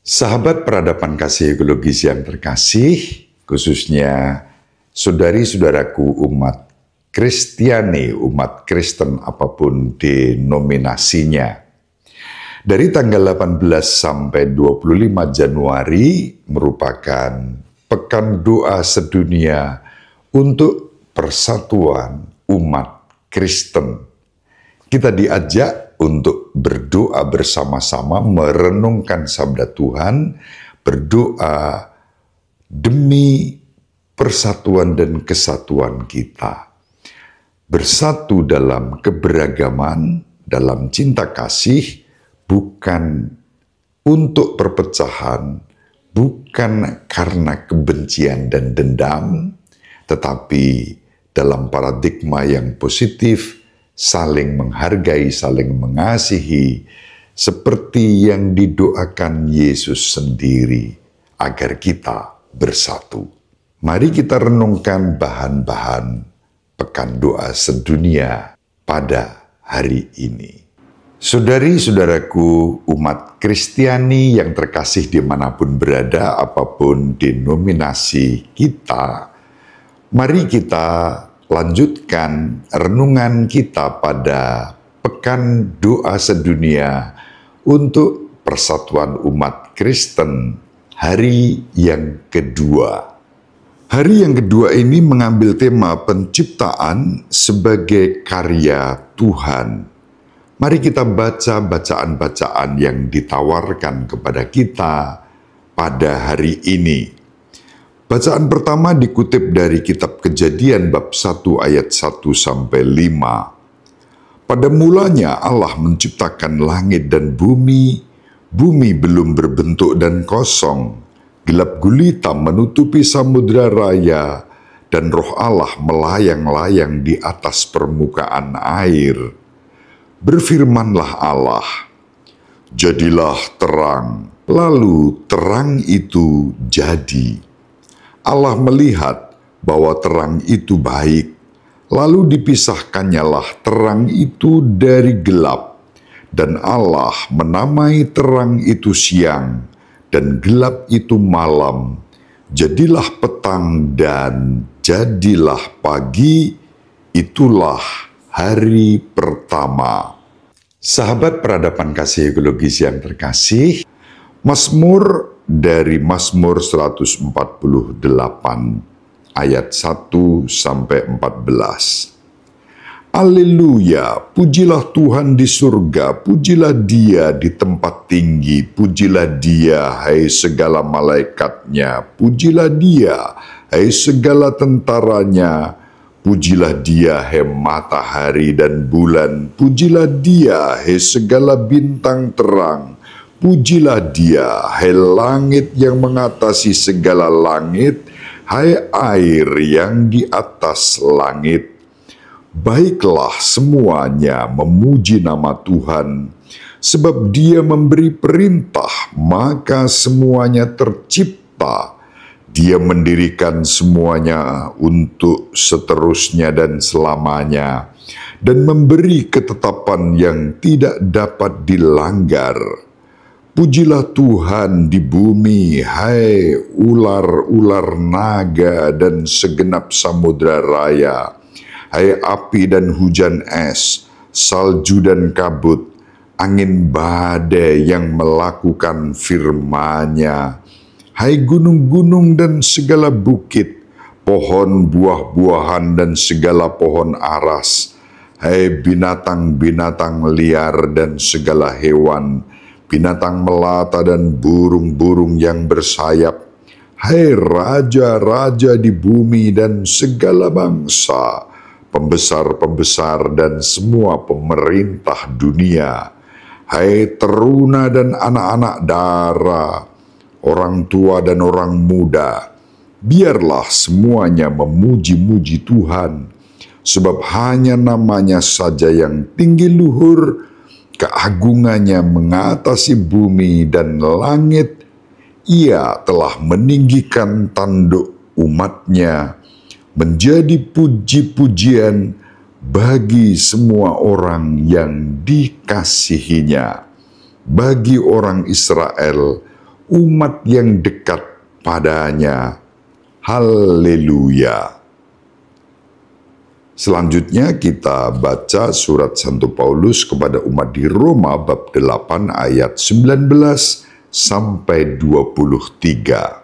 Sahabat peradaban kasih ekologis yang terkasih, khususnya saudari-saudaraku umat Kristiani, umat Kristen apapun denominasinya. Dari tanggal 18 sampai 25 Januari merupakan Pekan Doa Sedunia untuk Persatuan Umat Kristen. Kita diajak untuk berdoa bersama-sama, merenungkan sabda Tuhan, berdoa demi persatuan dan kesatuan kita. Bersatu dalam keberagaman, dalam cinta kasih, bukan untuk perpecahan, bukan karena kebencian dan dendam, tetapi dalam paradigma yang positif, saling menghargai, saling mengasihi, seperti yang didoakan Yesus sendiri, agar kita bersatu. Mari kita renungkan bahan-bahan Pekan Doa Sedunia pada hari ini. Saudari-saudaraku umat Kristiani yang terkasih dimanapun berada, apapun denominasi kita, mari kita lanjutkan renungan kita pada Pekan Doa Sedunia untuk Persatuan Umat Kristen hari yang kedua. Hari yang kedua ini mengambil tema penciptaan sebagai karya Tuhan. Mari kita baca bacaan-bacaan yang ditawarkan kepada kita pada hari ini. Bacaan pertama dikutip dari kitab Kejadian bab 1 ayat 1 sampai 5. Pada mulanya Allah menciptakan langit dan bumi. Bumi belum berbentuk dan kosong. Gelap gulita menutupi samudra raya, dan roh Allah melayang-layang di atas permukaan air. Berfirmanlah Allah, "Jadilah terang." Lalu terang itu jadi. Allah melihat bahwa terang itu baik, lalu dipisahkannyalah terang itu dari gelap, dan Allah menamai terang itu siang, dan gelap itu malam. Jadilah petang dan jadilah pagi, itulah hari pertama. Sahabat peradaban kasih ekologis yang terkasih, Mazmur dari Mazmur 148 ayat 1 sampai 14. Haleluya, pujilah Tuhan di surga, pujilah Dia di tempat tinggi, pujilah Dia, hai segala malaikatnya, pujilah Dia, hai segala tentaranya, pujilah Dia, hai matahari dan bulan, pujilah Dia, hai segala bintang terang, pujilah Dia, hai langit yang mengatasi segala langit, hai air yang di atas langit. Baiklah semuanya memuji nama Tuhan, sebab Dia memberi perintah, maka semuanya tercipta. Dia mendirikan semuanya untuk seterusnya dan selamanya, dan memberi ketetapan yang tidak dapat dilanggar. Pujilah Tuhan di bumi, hai ular-ular naga dan segenap samudra raya, hai api dan hujan es, salju dan kabut, angin badai yang melakukan firman-Nya, hai gunung-gunung dan segala bukit, pohon buah-buahan dan segala pohon aras, hai binatang-binatang liar dan segala hewan, binatang melata dan burung-burung yang bersayap, hai raja-raja di bumi dan segala bangsa, pembesar-pembesar dan semua pemerintah dunia, hai teruna dan anak-anak dara, orang tua dan orang muda, biarlah semuanya memuji-muji Tuhan, sebab hanya namanya saja yang tinggi luhur, keagungannya mengatasi bumi dan langit. Ia telah meninggikan tanduk umat-Nya, menjadi puji-pujian bagi semua orang yang dikasihinya. Bagi orang Israel, umat yang dekat padanya. Haleluya. Selanjutnya kita baca surat Santo Paulus kepada umat di Roma bab 8 ayat 19 sampai 23.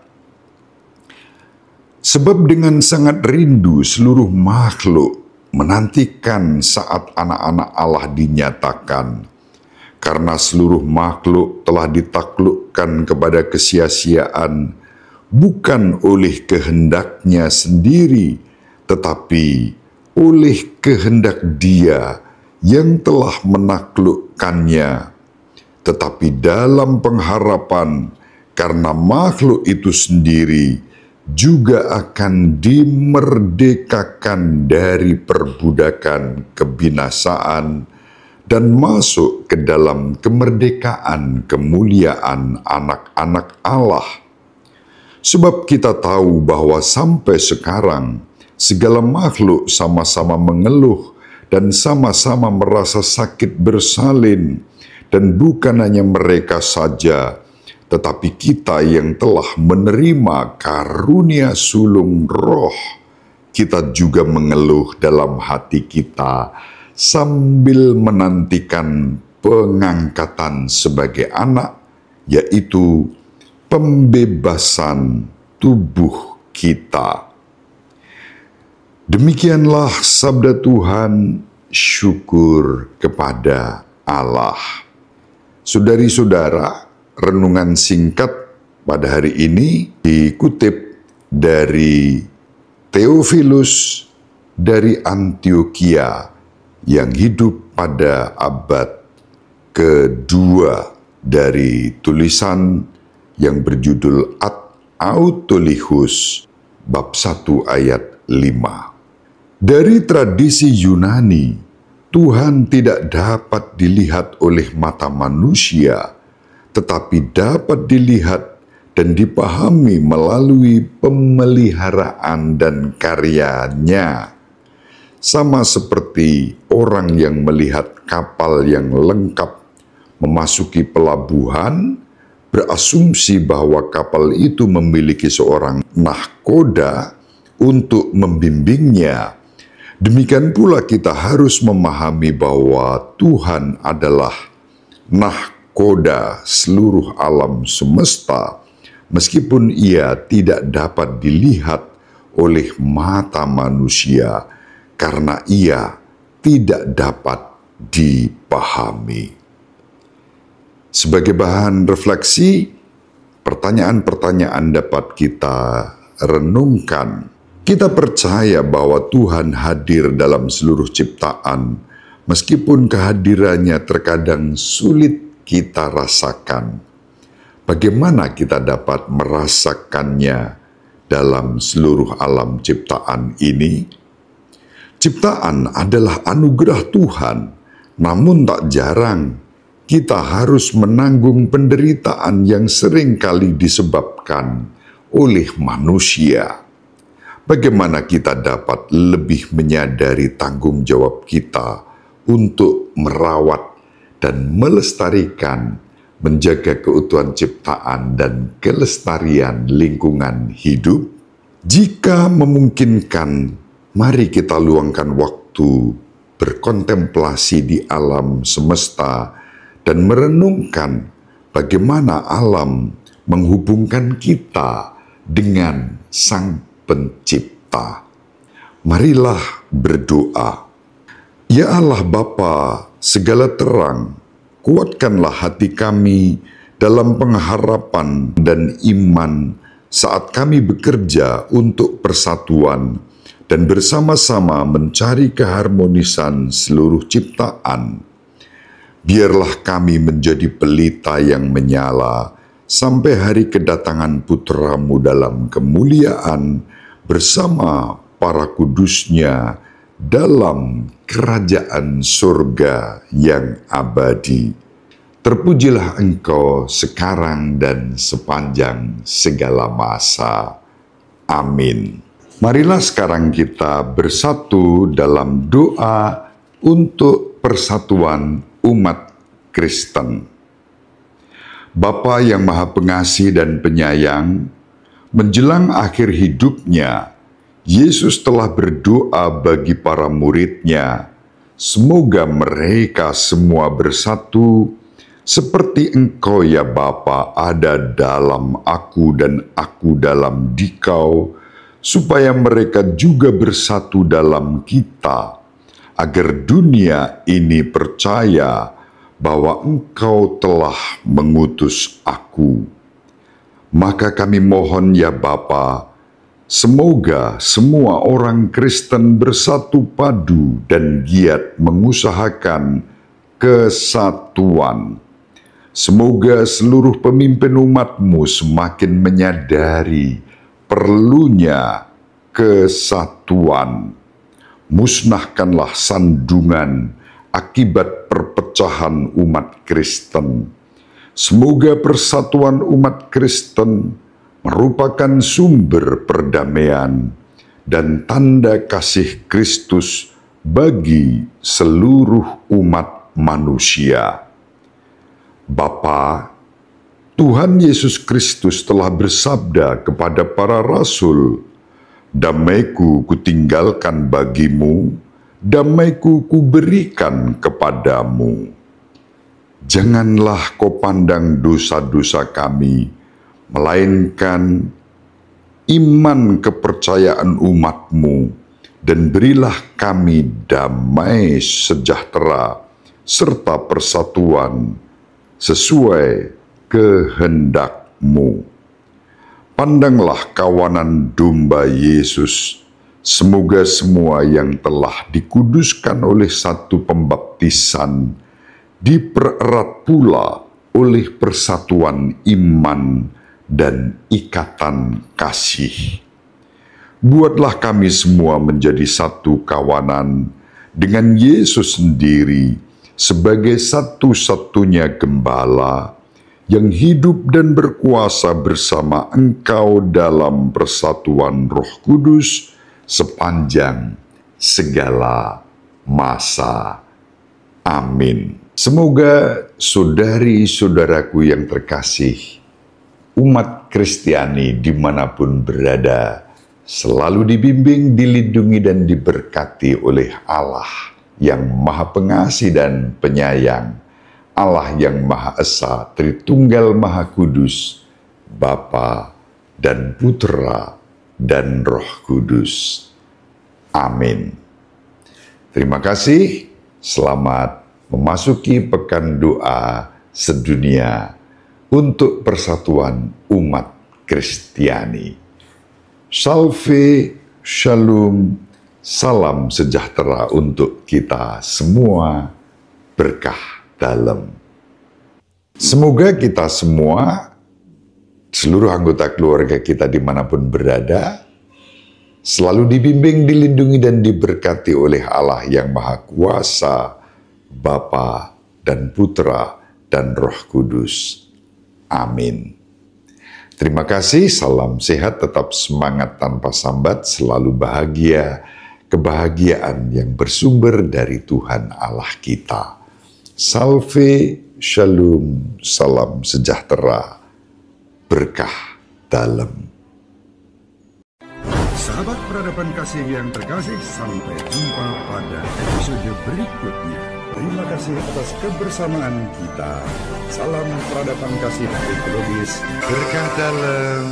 Sebab dengan sangat rindu seluruh makhluk menantikan saat anak-anak Allah dinyatakan, karena seluruh makhluk telah ditaklukkan kepada kesia-siaan, bukan oleh kehendaknya sendiri, tetapi oleh kehendak Dia yang telah menaklukkannya, tetapi dalam pengharapan karena makhluk itu sendiri juga akan dimerdekakan dari perbudakan kebinasaan dan masuk ke dalam kemerdekaan kemuliaan anak-anak Allah. Sebab kita tahu bahwa sampai sekarang segala makhluk sama-sama mengeluh dan sama-sama merasa sakit bersalin, dan bukan hanya mereka saja, tetapi kita yang telah menerima karunia sulung roh, kita juga mengeluh dalam hati kita sambil menantikan pengangkatan sebagai anak, yaitu pembebasan tubuh kita. Demikianlah sabda Tuhan, syukur kepada Allah. Saudari-saudara, renungan singkat pada hari ini dikutip dari Theophilus dari Antioquia yang hidup pada abad kedua, dari tulisan yang berjudul Ad Autolycus bab 1 ayat 5. Dari tradisi Yunani, Tuhan tidak dapat dilihat oleh mata manusia, tetapi dapat dilihat dan dipahami melalui pemeliharaan dan karyanya. Sama seperti orang yang melihat kapal yang lengkap memasuki pelabuhan, berasumsi bahwa kapal itu memiliki seorang nahkoda untuk membimbingnya. Demikian pula kita harus memahami bahwa Tuhan adalah nahkoda seluruh alam semesta, meskipun Ia tidak dapat dilihat oleh mata manusia, karena Ia tidak dapat dipahami. Sebagai bahan refleksi, pertanyaan-pertanyaan dapat kita renungkan. Kita percaya bahwa Tuhan hadir dalam seluruh ciptaan, meskipun kehadirannya terkadang sulit kita rasakan. Bagaimana kita dapat merasakannya dalam seluruh alam ciptaan ini? Ciptaan adalah anugerah Tuhan, namun tak jarang kita harus menanggung penderitaan yang seringkali disebabkan oleh manusia. Bagaimana kita dapat lebih menyadari tanggung jawab kita untuk merawat dan melestarikan, menjaga keutuhan ciptaan dan kelestarian lingkungan hidup? Jika memungkinkan, mari kita luangkan waktu berkontemplasi di alam semesta dan merenungkan bagaimana alam menghubungkan kita dengan Sang Pencipta. Marilah berdoa. Ya Allah Bapa segala terang, kuatkanlah hati kami dalam pengharapan dan iman saat kami bekerja untuk persatuan dan bersama-sama mencari keharmonisan seluruh ciptaan. Biarlah kami menjadi pelita yang menyala sampai hari kedatangan Putra-Mu dalam kemuliaan bersama para kudusnya dalam kerajaan surga yang abadi. Terpujilah Engkau sekarang dan sepanjang segala masa. Amin. Marilah sekarang kita bersatu dalam doa untuk persatuan umat Kristen. Bapa yang Maha Pengasih dan Penyayang, menjelang akhir hidupnya, Yesus telah berdoa bagi para murid-Nya, semoga mereka semua bersatu, seperti Engkau ya Bapa ada dalam aku dan aku dalam Dikau, supaya mereka juga bersatu dalam kita, agar dunia ini percaya bahwa Engkau telah mengutus aku. Maka kami mohon ya Bapa, semoga semua orang Kristen bersatu padu dan giat mengusahakan kesatuan. Semoga seluruh pemimpin umat-Mu semakin menyadari perlunya kesatuan. Musnahkanlah sandungan akibat perpecahan umat Kristen. Semoga persatuan umat Kristen merupakan sumber perdamaian dan tanda kasih Kristus bagi seluruh umat manusia. Bapa, Tuhan Yesus Kristus telah bersabda kepada para rasul, "Damai-Ku kutinggalkan bagimu, damai-Ku kuberikan kepadamu. Janganlah kau pandang dosa-dosa kami, melainkan iman kepercayaan umat-Mu, dan berilah kami damai sejahtera serta persatuan sesuai kehendak-Mu." Pandanglah kawanan domba Yesus, semoga semua yang telah dikuduskan oleh satu pembaptisan dipererat pula oleh persatuan iman dan ikatan kasih. Buatlah kami semua menjadi satu kawanan dengan Yesus sendiri sebagai satu-satunya gembala yang hidup dan berkuasa bersama Engkau dalam persatuan Roh Kudus sepanjang segala masa. Amin. Semoga saudari-saudaraku yang terkasih, umat Kristiani dimanapun berada, selalu dibimbing, dilindungi, dan diberkati oleh Allah yang Maha Pengasih dan Penyayang, Allah yang Maha Esa, Tritunggal Maha Kudus, Bapa dan Putra dan Roh Kudus. Amin. Terima kasih, selamat memasuki pekan doa sedunia untuk persatuan umat Kristiani. Salve, shalom, salam sejahtera untuk kita semua, berkah dalam. Semoga kita semua, seluruh anggota keluarga kita dimanapun berada, selalu dibimbing, dilindungi, dan diberkati oleh Allah yang Maha Kuasa, Bapa dan Putra dan Roh Kudus. Amin. Terima kasih, salam sehat, tetap semangat tanpa sambat, selalu bahagia, kebahagiaan yang bersumber dari Tuhan Allah kita. Salve, shalom, salam sejahtera, berkah dalam. Sahabat peradaban kasih yang terkasih, sampai jumpa pada episode berikutnya. Terima kasih atas kebersamaan kita. Salam peradaban kasih ekologis, berkah dalam.